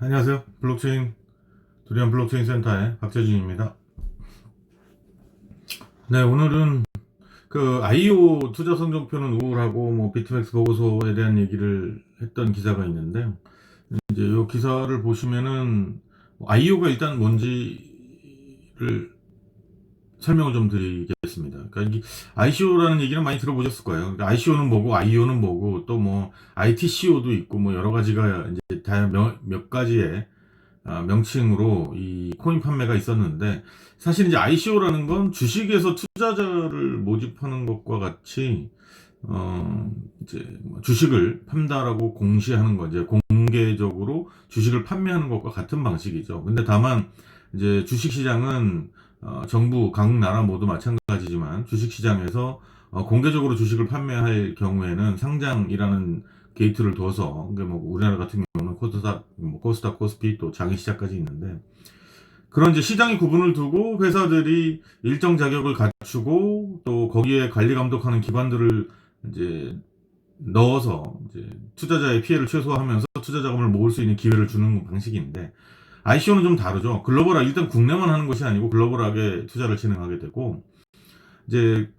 안녕하세요. 두리안 블록체인 센터의 박재진입니다. 네, 오늘은 IO 투자 성적표는 우울하고 비트맥스 보고서에 대한 얘기를 했던 기사가 있는데요. 이제 이 기사를 보시면은 IO가 일단 뭔지를 설명을 좀 드리겠습니다. 그러니까 이게 ICO라는 얘기는 많이 들어보셨을 거예요. 그러니까 ICO는 뭐고, IO는 뭐고, 또 ITCO도 있고, 여러 가지가 이제 다 몇 가지의 명칭으로 이 코인 판매가 있었는데, 사실 이제 ICO라는 건 주식에서 투자자를 모집하는 것과 같이 이제 주식을 판다라고 공시하는 거, 이제 공개적으로 주식을 판매하는 것과 같은 방식이죠. 근데 다만 이제 주식 시장은 정부 각 나라 모두 마찬가지지만 주식 시장에서 공개적으로 주식을 판매할 경우에는 상장이라는 게이트를 둬서, 그러니까 우리나라 같은 경우는 코스닥, 코스피 또 장외시장까지 있는데, 그런 이제 시장의 구분을 두고 회사들이 일정 자격을 갖추고 또 거기에 관리 감독하는 기관들을 이제 넣어서 이제 투자자의 피해를 최소화하면서 투자 자금을 모을 수 있는 기회를 주는 방식인데, ICO는 좀 다르죠. 일단 국내만 하는 것이 아니고 글로벌하게 투자를 진행하게 되고, 이제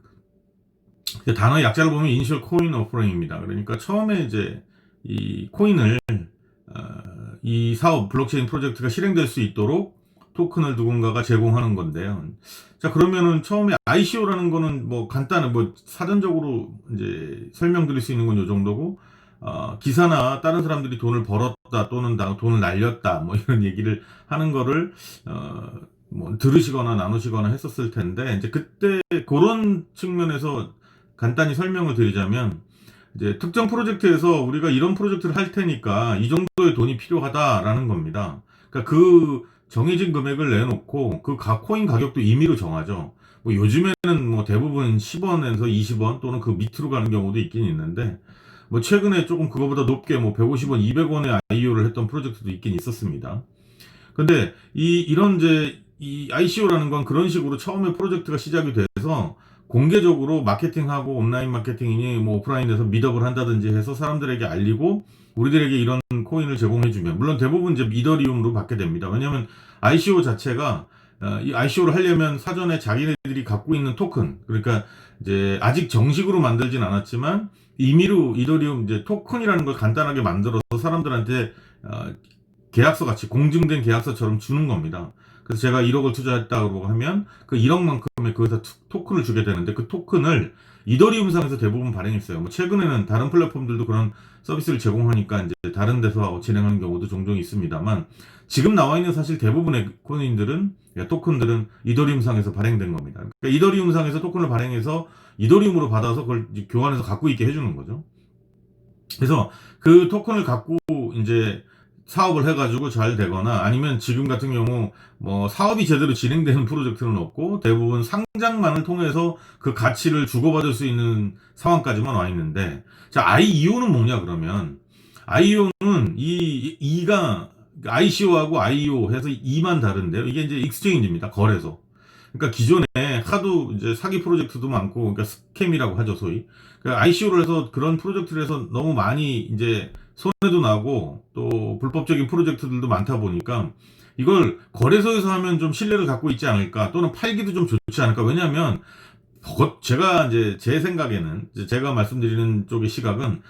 단어의 약자를 보면 이니셜 코인 오퍼링입니다. 그러니까 처음에 이제 이 코인을 이 사업 블록체인 프로젝트가 실행될 수 있도록 토큰을 누군가가 제공하는 건데요. 자, 그러면은 처음에 ICO라는 거는 간단한 사전적으로 이제 설명드릴 수 있는 건 요 정도고, 기사나 다른 사람들이 돈을 벌었다 또는 돈을 날렸다 이런 얘기를 하는 거를 들으시거나 나누시거나 했었을 텐데, 이제 그때 그런 측면에서 간단히 설명을 드리자면, 이제 특정 프로젝트에서 우리가 이런 프로젝트를 할 테니까 이 정도의 돈이 필요하다라는 겁니다. 그러니까 그 정해진 금액을 내놓고 그 각 코인 가격도 임의로 정하죠. 요즘에는 대부분 10원에서 20원 또는 그 밑으로 가는 경우도 있긴 있는데, 최근에 조금 그거보다 높게 150원, 200원에 IO를 했던 프로젝트도 있긴 있었습니다. 근데 이런 이제 이 ICO라는 건 그런 식으로 처음에 프로젝트가 시작이 돼서 공개적으로 마케팅하고, 온라인 마케팅이니 오프라인에서 미덕을 한다든지 해서 사람들에게 알리고 우리들에게 이런 코인을 제공해주면, 물론 대부분 이제 이더리움으로 받게 됩니다. 왜냐하면 ICO 자체가 이 ICO를 하려면 사전에 자기네들이 갖고 있는 토큰, 그러니까 이제 아직 정식으로 만들진 않았지만 임의로 이더리움 이제 토큰이라는 걸 간단하게 만들어서 사람들한테 계약서 같이 공증된 계약서처럼 주는 겁니다. 그래서 제가 1억을 투자했다고 하면 그 1억만큼의 그 회사 토큰을 주게 되는데, 그 토큰을 이더리움상에서 대부분 발행했어요. 최근에는 다른 플랫폼들도 그런 서비스를 제공하니까 이제 다른 데서 진행하는 경우도 종종 있습니다만, 지금 나와 있는 사실 대부분의 코인들은, 토큰들은 이더리움상에서 발행된 겁니다. 그러니까 이더리움상에서 토큰을 발행해서 이더리움으로 받아서 그걸 교환해서 갖고 있게 해주는 거죠. 그래서 그 토큰을 갖고 이제 사업을 해가지고 잘 되거나, 아니면 지금 같은 경우 사업이 제대로 진행되는 프로젝트는 없고 대부분 상장만을 통해서 그 가치를 주고받을 수 있는 상황까지만 와 있는데, 자, IEO는 뭐냐 그러면, IEO는 이가 ICO하고 IEO 해서 E만 다른데요. 이게 이제 익스체인지입니다. 거래소. 그러니까 기존에 하도 이제 사기 프로젝트도 많고, 그러니까 스캠이라고 하죠, 소위. 그러니까 ICO를 해서 그런 프로젝트를 해서 너무 많이 이제 손해도 나고 또 불법적인 프로젝트들도 많다 보니까 이걸 거래소에서 하면 좀 신뢰를 갖고 있지 않을까, 또는 팔기도 좀 좋지 않을까. 왜냐하면 제가 이제 제 생각에는, 제가 말씀드리는 쪽의 시각은,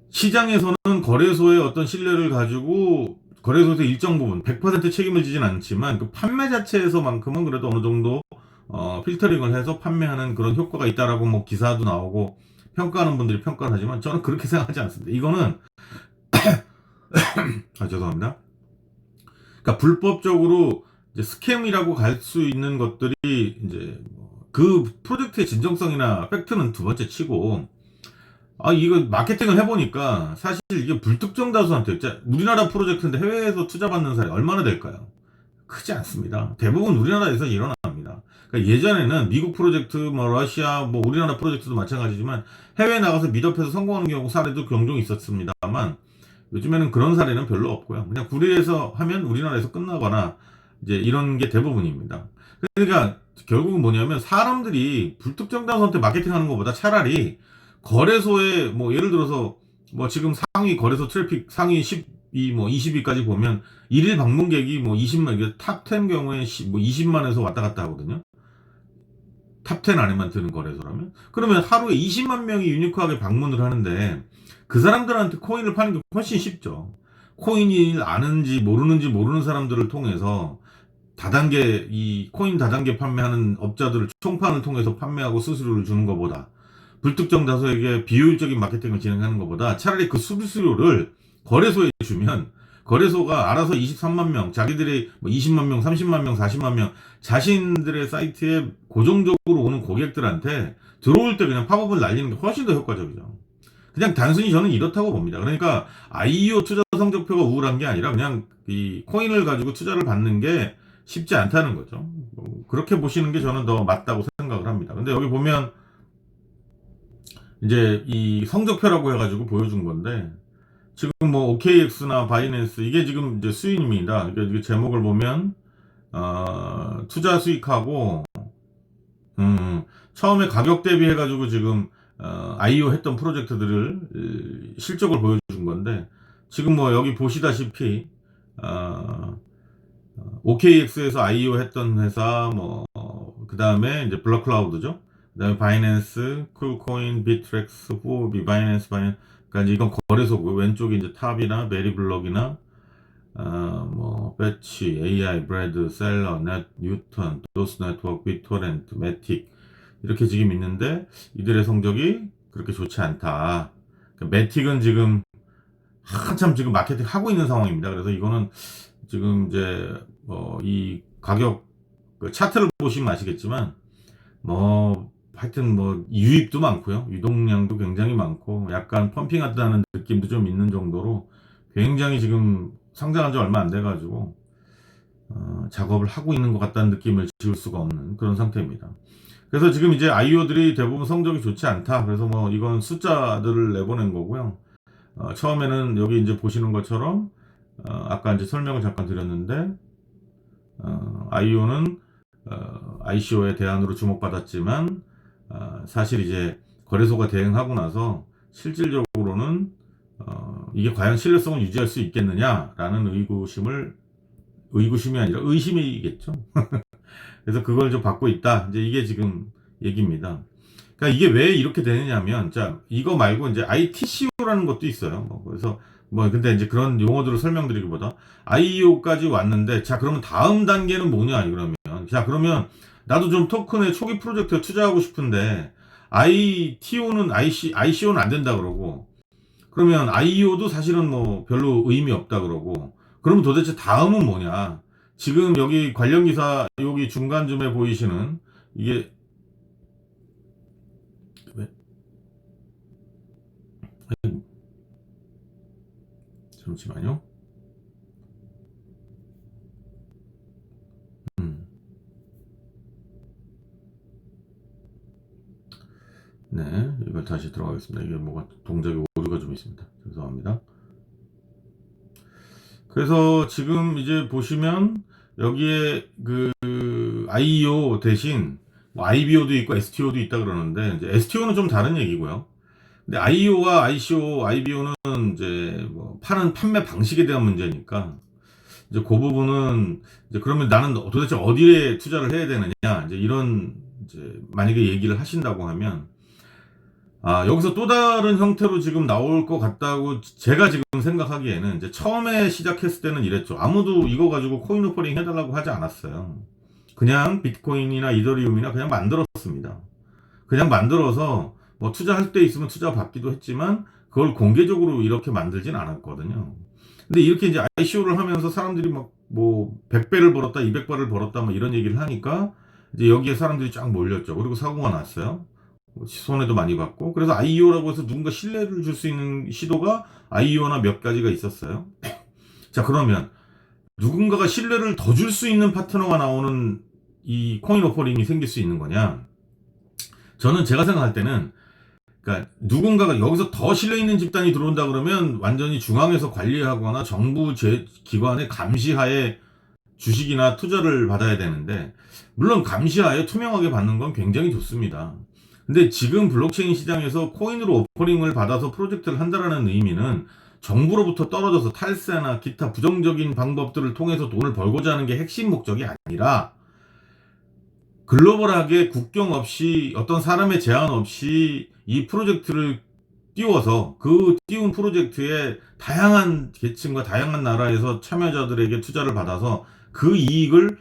시장에서는 거래소의 어떤 신뢰를 가지고 거래소에서 일정 부분 100% 책임을 지진 않지만 그 판매 자체에서만큼은 그래도 어느 정도 필터링을 해서 판매하는 그런 효과가 있다라고 기사도 나오고 평가하는 분들이 평가를 하지만, 저는 그렇게 생각하지 않습니다. 이거는 죄송합니다. 그러니까 불법적으로 이제 스캠이라고 갈 수 있는 것들이 이제 그 프로젝트의 진정성이나 팩트는 두 번째 치고, 이거 마케팅을 해보니까 사실 이게 불특정 다수한테, 우리나라 프로젝트인데 해외에서 투자받는 사례 얼마나 될까요? 크지 않습니다. 대부분 우리나라에서 일어납니다. 그러니까 예전에는 미국 프로젝트, 러시아, 우리나라 프로젝트도 마찬가지지만 해외에 나가서 미드업해서 성공하는 경우 사례도 종종 있었습니다만, 요즘에는 그런 사례는 별로 없고요. 그냥 국내에서 하면 우리나라에서 끝나거나 이제 이런 게 대부분입니다. 그러니까 결국은 뭐냐면, 사람들이 불특정 다수한테 마케팅하는 것보다 차라리 거래소에 예를 들어서 지금 상위 거래소 트래픽 상위 10 10위, 뭐 20위까지 보면 일일 방문객이 뭐 20만, 이게 탑10 경우에 뭐 20만에서 왔다 갔다 하거든요. 탑10 안에만 드는 거래소라면. 그러면 하루에 20만 명이 유니크하게 방문을 하는데 그 사람들한테 코인을 파는 게 훨씬 쉽죠. 코인을 아는지 모르는지 모르는 사람들을 통해서 다단계, 이 코인 다단계 판매하는 업자들을 총판을 통해서 판매하고 수수료를 주는 것보다, 불특정 다수에게 비효율적인 마케팅을 진행하는 것보다 차라리 그 수수료를 거래소에 주면 거래소가 알아서 23만 명, 자기들이 뭐 20만 명, 30만 명, 40만 명, 자신들의 사이트에 고정적으로 오는 고객들한테 들어올 때 그냥 팝업을 날리는 게 훨씬 더 효과적이죠. 그냥 단순히 저는 이렇다고 봅니다. 그러니까 IEO 투자 성적표가 우울한 게 아니라 그냥 이 코인을 가지고 투자를 받는 게 쉽지 않다는 거죠. 뭐 그렇게 보시는 게 저는 더 맞다고 생각을 합니다. 근데 여기 보면 이제 이 성적표라고 해가지고 보여준 건데, 지금 뭐 OKX나 바이낸스 이게 지금 이제 수익입니다. 그러니까 제목을 보면 투자 수익하고 처음에 가격 대비해가지고 지금 IEO 했던 프로젝트들을 실적을 보여준 건데, 지금 뭐 여기 보시다시피 OKX에서 IEO 했던 회사, 뭐 그 다음에 이제 블럭클라우드죠. 그 다음에 바이낸스, 쿨코인, 비트렉스, 후오비, 바이낸스, 그러니까 이제 이건 거래소고, 왼쪽이 이제 탑이나 메리블럭이나 뭐 배치, AI, 브레드, 셀러, 넷, 뉴턴, 도스 네트워크, 비토렌트, 매틱 이렇게 지금 있는데 이들의 성적이 그렇게 좋지 않다. 그러니까 매틱은 지금 한참 지금 마케팅 하고 있는 상황입니다. 그래서 이거는 지금 이제 이 가격 그 차트를 보시면 아시겠지만 뭐 하여튼 뭐 유입도 많고요, 유동량도 굉장히 많고 약간 펌핑하다는 느낌도 좀 있는 정도로 굉장히 지금 상장한 지 얼마 안 돼가지고 작업을 하고 있는 것 같다는 느낌을 지울 수가 없는 그런 상태입니다. 그래서 지금 이제 IEO들이 대부분 성적이 좋지 않다. 그래서 뭐 이건 숫자들을 내보낸 거고요. 처음에는 여기 이제 보시는 것처럼 아까 이제 설명을 잠깐 드렸는데 IEO는 ICO의 대안으로 주목받았지만 사실 이제 거래소가 대응하고 나서 실질적으로는 이게 과연 신뢰성을 유지할 수 있겠느냐라는 의구심이 아니라 의심이겠죠. 그래서 그걸 좀 받고 있다. 이제 이게 지금 얘기입니다. 그러니까 이게 왜 이렇게 되느냐면, 자, 이거 말고 이제 ITCO라는 것도 있어요. 그래서 뭐 근데 이제 그런 용어들을 설명드리기보다 IEO까지 왔는데, 자, 그러면 다음 단계는 뭐냐, 그러면. 자, 그러면 나도 좀 토큰의 초기 프로젝트에 투자하고 싶은데 ICO는 안 된다 그러고, 그러면 IEO도 사실은 뭐 별로 의미 없다 그러고, 그러면 도대체 다음은 뭐냐? 지금 여기 관련 기사 여기 중간쯤에 보이시는 이게 왜? 잠시만요. 네, 이걸 다시 들어가겠습니다. 이게 뭐가 동작이 오류가 좀 있습니다. 죄송합니다. 그래서 지금 이제 보시면 여기에 그 IEO 대신 뭐 IBO도 있고 STO도 있다 그러는데, 이제 STO는 좀 다른 얘기고요. 근데 IEO와 ICO, IBO는 이제 뭐 파는 판매 방식에 대한 문제니까 이제 그 부분은 이제 그러면 나는 도대체 어디에 투자를 해야 되느냐, 이제 이런 이제 만약에 얘기를 하신다고 하면, 여기서 또 다른 형태로 지금 나올 것 같다고 제가 지금 생각하기에는, 이제 처음에 시작했을 때는 이랬죠. 아무도 이거 가지고 코인 오퍼링 해달라고 하지 않았어요. 그냥 비트코인이나 이더리움이나 그냥 만들었습니다. 그냥 만들어서 뭐 투자할 때 있으면 투자 받기도 했지만 그걸 공개적으로 이렇게 만들진 않았거든요. 근데 이렇게 이제 ICO를 하면서 사람들이 막 뭐 100배를 벌었다, 200배를 벌었다, 뭐 이런 얘기를 하니까 이제 여기에 사람들이 쫙 몰렸죠. 그리고 사고가 났어요. 손해도 많이 받고. 그래서 IEO라고 해서 누군가 신뢰를 줄 수 있는 시도가 IEO나 몇 가지가 있었어요. 자, 그러면 누군가가 신뢰를 더 줄 수 있는 파트너가 나오는 이 코인 오퍼링이 생길 수 있는 거냐? 저는 제가 생각할 때는, 그러니까 누군가가 여기서 더 신뢰 있는 집단이 들어온다 그러면 완전히 중앙에서 관리하거나 정부 기관의 감시하에 주식이나 투자를 받아야 되는데, 물론 감시하에 투명하게 받는 건 굉장히 좋습니다. 근데 지금 블록체인 시장에서 코인으로 오퍼링을 받아서 프로젝트를 한다라는 의미는 정부로부터 떨어져서 탈세나 기타 부정적인 방법들을 통해서 돈을 벌고자 하는 게 핵심 목적이 아니라 글로벌하게 국경 없이 어떤 사람의 제한 없이 이 프로젝트를 띄워서 그 띄운 프로젝트에 다양한 계층과 다양한 나라에서 참여자들에게 투자를 받아서 그 이익을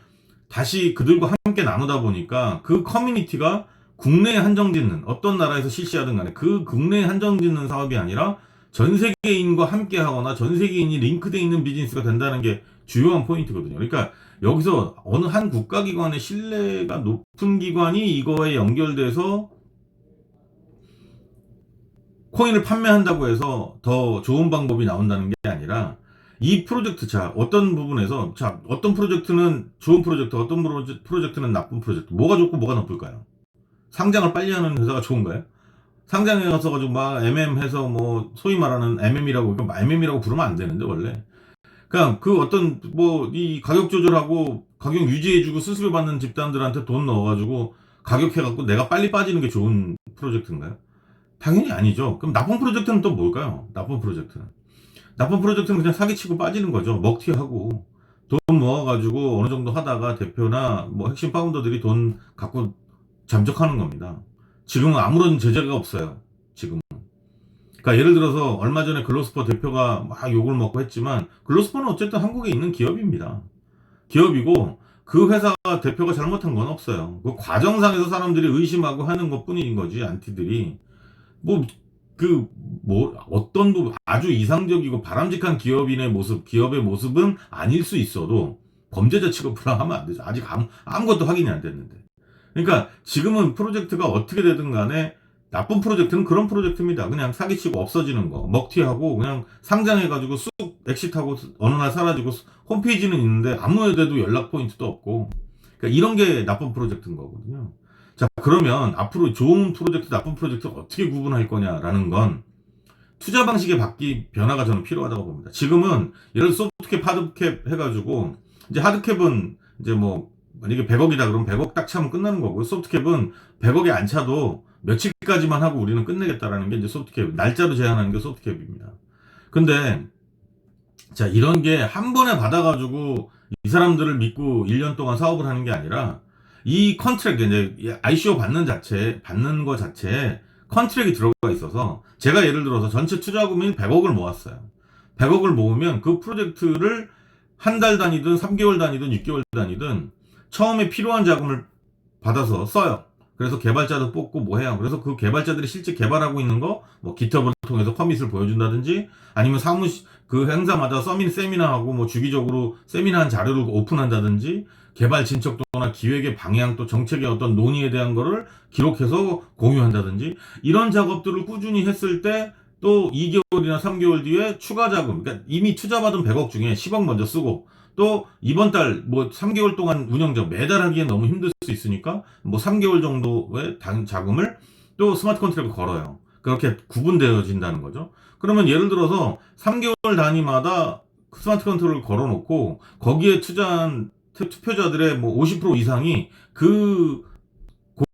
다시 그들과 함께 나누다 보니까 그 커뮤니티가 국내에 한정짓는 어떤 나라에서 실시하든 간에 그 국내에 한정짓는 사업이 아니라 전 세계인과 함께 하거나 전 세계인이 링크되어 있는 비즈니스가 된다는 게 주요한 포인트거든요. 그러니까 여기서 어느 한 국가기관의 신뢰가 높은 기관이 이거에 연결돼서 코인을 판매한다고 해서 더 좋은 방법이 나온다는 게 아니라 이 프로젝트, 어떤 부분에서, 어떤 프로젝트는 좋은 프로젝트, 어떤 프로젝트는 나쁜 프로젝트, 뭐가 좋고 뭐가 나쁠까요? 상장을 빨리 하는 회사가 좋은가요? 상장에 가서 가지고 막 MM해서 뭐 소위 말하는 MM이라고, 그러니까 MM이라고 부르면 안 되는데 원래. 그냥 그 어떤 뭐 이 가격 조절하고 가격 유지해주고 수수료 받는 집단들한테 돈 넣어가지고 가격해갖고 내가 빨리 빠지는 게 좋은 프로젝트인가요? 당연히 아니죠. 그럼 나쁜 프로젝트는 또 뭘까요? 나쁜 프로젝트는 그냥 사기치고 빠지는 거죠. 먹튀하고 돈 모아가지고 어느 정도 하다가 대표나 뭐 핵심 파운더들이 돈 갖고 잠적하는 겁니다. 지금은 아무런 제재가 없어요. 지금은. 그러니까 예를 들어서 얼마 전에 글로스퍼 대표가 막 욕을 먹고 했지만 글로스퍼는 어쨌든 한국에 있는 기업입니다. 기업이고 그 회사 대표가 잘못한 건 없어요. 그 과정상에서 사람들이 의심하고 하는 것 뿐인 거지, 안티들이. 어떤 부분, 아주 이상적이고 바람직한 기업의 모습은 아닐 수 있어도 범죄자 취급을 하면 안 되죠. 아직 아무것도 확인이 안 됐는데. 그러니까 지금은 프로젝트가 어떻게 되든 간에 나쁜 프로젝트는 그런 프로젝트입니다. 그냥 사기치고 없어지는 거, 먹튀하고 그냥 상장해가지고 쑥 엑시트하고 어느 날 사라지고 홈페이지는 있는데 아무에도 연락 포인트도 없고, 그러니까 이런 게 나쁜 프로젝트인 거거든요. 자, 그러면 앞으로 좋은 프로젝트, 나쁜 프로젝트를 어떻게 구분할 거냐라는 건 투자 방식의 변화가 저는 필요하다고 봅니다. 지금은 예를 들어 소프트캡, 하드캡 해가지고 이제 하드캡은 이제 뭐 만약에 100억이다 그러면 100억 딱 차면 끝나는 거고, 소프트캡은 100억이 안 차도 며칠까지만 하고 우리는 끝내겠다라는 게 이제 소프트캡, 날짜로 제한하는 게 소프트캡입니다. 근데 자, 이런 게 한 번에 받아가지고 이 사람들을 믿고 1년 동안 사업을 하는 게 아니라 이 컨트랙, 이제 ICO 받는 거 자체에 컨트랙이 들어가 있어서, 제가 예를 들어서 전체 투자금인 100억을 모았어요. 100억을 모으면 그 프로젝트를 한 달 단위든 3개월 단위든 6개월 단위든 처음에 필요한 자금을 받아서 써요. 그래서 개발자도 뽑고 뭐 해요. 그래서 그 개발자들이 실제 개발하고 있는 거, 뭐 깃허브를 통해서 커밋을 보여준다든지, 아니면 그 행사마다 세미나하고 뭐 주기적으로 세미나한 자료를 오픈한다든지, 개발 진척도나 기획의 방향, 또 정책의 어떤 논의에 대한 거를 기록해서 공유한다든지, 이런 작업들을 꾸준히 했을 때 또 2개월이나 3개월 뒤에 추가 자금, 그러니까 이미 투자받은 100억 중에 10억 먼저 쓰고, 또 이번 달 뭐 3개월 동안 매달 하기엔 너무 힘들 수 있으니까 뭐 3개월 정도의 자금을 또 스마트 컨트랙을 걸어요. 그렇게 구분되어진다는 거죠. 그러면 예를 들어서 3개월 단위마다 스마트 컨트롤을 걸어놓고 거기에 투자한 투표자들의 뭐 50% 이상이 그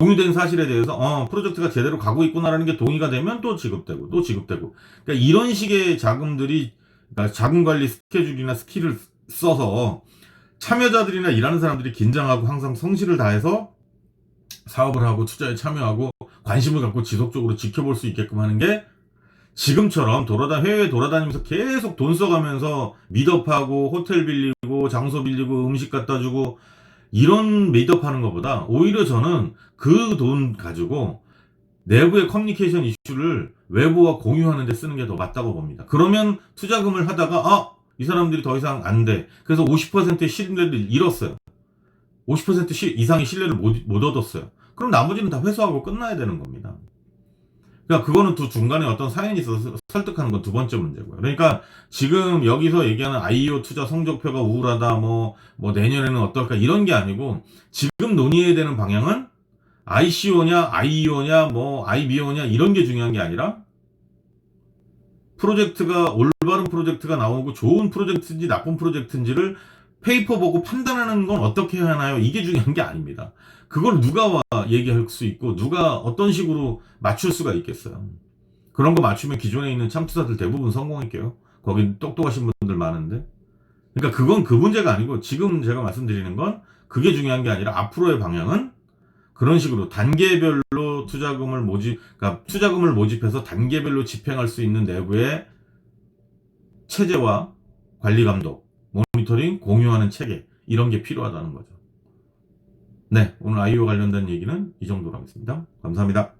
공유된 사실에 대해서 프로젝트가 제대로 가고 있구나라는 게 동의가 되면 또 지급되고. 그러니까 이런 식의 자금들이, 그러니까 자금 관리 스케줄이나 스킬을 써서 참여자들이나 일하는 사람들이 긴장하고 항상 성실을 다해서 사업을 하고 투자에 참여하고 관심을 갖고 지속적으로 지켜볼 수 있게끔 하는 게, 지금처럼 해외에 돌아다니면서 계속 돈 써가면서 미드업하고 호텔 빌리고 장소 빌리고 음식 갖다 주고 이런 미드업하는 것보다 오히려 저는 그 돈 가지고 내부의 커뮤니케이션 이슈를 외부와 공유하는 데 쓰는 게 더 맞다고 봅니다. 그러면 투자금을 하다가 이 사람들이 더 이상 안 돼. 그래서 50%의 신뢰를 잃었어요. 50% 이상의 신뢰를 못 얻었어요. 그럼 나머지는 다 회수하고 끝나야 되는 겁니다. 그러니까 그거는 두 중간에 어떤 사연이 있어서 설득하는 건 두 번째 문제고요. 그러니까 지금 여기서 얘기하는 IEO 투자 성적표가 우울하다, 뭐 내년에는 어떨까, 이런 게 아니고, 지금 논의해야 되는 방향은 ICO냐, IEO냐, 뭐 IBO냐, 이런 게 중요한 게 아니라, 프로젝트가 올바른 프로젝트가 나오고 좋은 프로젝트인지 나쁜 프로젝트인지를 페이퍼 보고 판단하는 건 어떻게 해야 하나요? 이게 중요한 게 아닙니다. 그걸 누가 얘기할 수 있고 누가 어떤 식으로 맞출 수가 있겠어요. 그런 거 맞추면 기존에 있는 참투자들 대부분 성공할게요. 거기 똑똑하신 분들 많은데. 그러니까 그건 그 문제가 아니고, 지금 제가 말씀드리는 건 그게 중요한 게 아니라, 앞으로의 방향은 그런 식으로 단계별로 그러니까 투자금을 모집해서 단계별로 집행할 수 있는 내부의 체제와 관리 감독, 모니터링, 공유하는 체계, 이런 게 필요하다는 거죠. 네, 오늘 IO 관련된 얘기는 이 정도로 하겠습니다. 감사합니다.